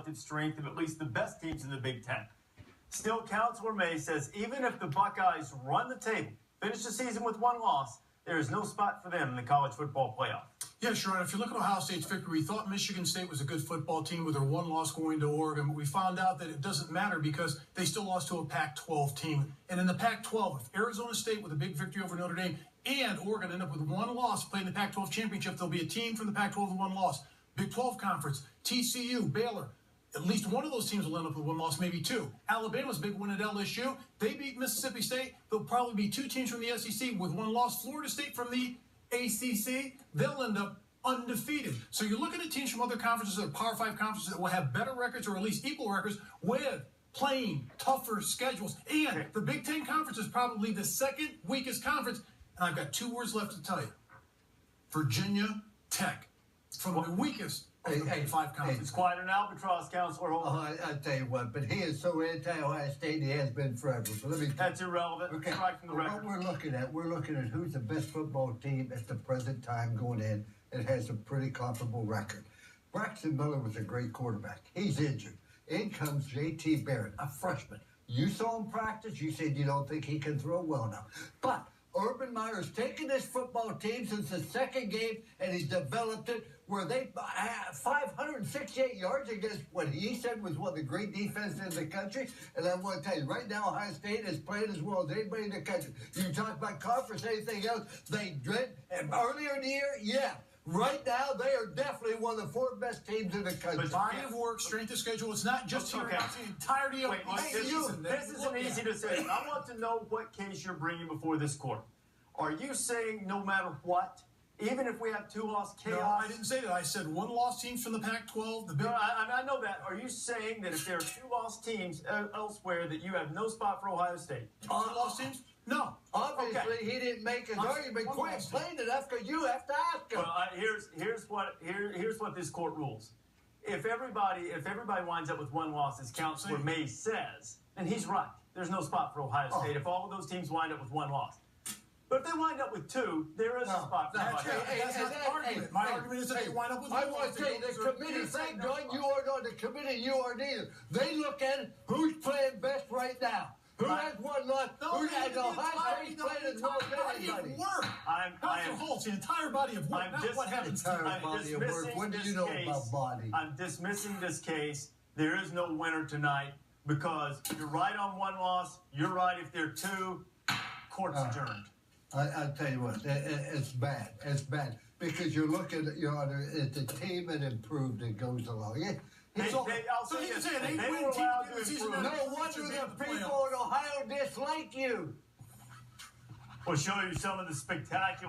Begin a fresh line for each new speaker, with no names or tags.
relative strength of at least the best teams in the Big Ten. Still, Counselor May says even if the Buckeyes run the table, finish the season with one loss, there is no spot for them in the college football playoff.
Yeah, sure. If you look at Ohio State's victory, we thought Michigan State was a good football team with their one loss going to Oregon. But we found out that it doesn't matter because they still lost to a Pac-12 team. And in the Pac-12, if Arizona State with a big victory over Notre Dame and Oregon end up with one loss playing the Pac-12 championship, there'll be a team from the Pac-12 with one loss. Big 12 conference, TCU, Baylor. At least one of those teams will end up with one loss, maybe two. Alabama's big win at LSU. They beat Mississippi State. There'll probably be two teams from the SEC with one loss. Florida State from the ACC, they'll end up undefeated. So you're looking at teams from other conferences, or Power 5 conferences, that will have better records or at least equal records with playing tougher schedules. And the Big Ten Conference is probably the second weakest conference. And I've got 2 words left to tell you. Virginia Tech. From the weakest of the Big 5 conferences.
It's quite an albatross, Counselor Holtz.
I tell you what, but he is so anti-Ohio State, he has been forever. So let me.
That's irrelevant.
Okay.
Right from the record.
What we're looking at who's the best football team at the present time going in. It has a pretty comparable record. Braxton Miller was a great quarterback. He's injured. In comes J.T. Barrett, a freshman. You saw him practice. You said you don't think he can throw well enough. But Urban Meyer's taken this football team since the second game, and he's developed it where they had 568 yards against what he said was one of the great defenses in the country. And I want to tell you, right now, Ohio State is playing as well as anybody in the country. You talk about conference, anything else, they dread. And earlier in the year, yeah. Right now, they are definitely one of the 4 best teams in the country.
But body of work, strength of schedule, it's not just here. It's the entirety of
this isn't easy to say. I want to know what case you're bringing before this court. Are you saying no matter what, even if we have 2-loss chaos?
No, I didn't say that. I said one-loss teams from the Pac-12.
No, I know that. Are you saying that if there are 2-loss teams elsewhere that you have no spot for Ohio State?
2-loss teams? No.
Obviously, he didn't make his argument. Quit explaining it after you have to ask him.
Well, here's what this court rules. If everybody winds up with one loss, as Counselor May says, and he's right, there's no spot for Ohio State if all of those teams wind up with one loss. But if they wind up with 2, there is a spot for Ohio State.
That's not the argument. My argument is that they wind up with one loss.
I want to tell you, the committee, thank God you are not the committee, you are neither. They look at it, who's playing best right now. Who has one loss? Who has Ohio State playing as well as anybody?
Counselor Holtz, the entire body of work, not what happens.
Entire body of work. What do you know about body?
I'm dismissing this case. There is no winner tonight because you're right on one loss. You're right if there are 2. Court's adjourned.
I'll tell you what, it's bad. It's bad because you're looking at the team that improved and goes along. No wonder the people in Ohio dislike you.
We'll show you some of the spectacular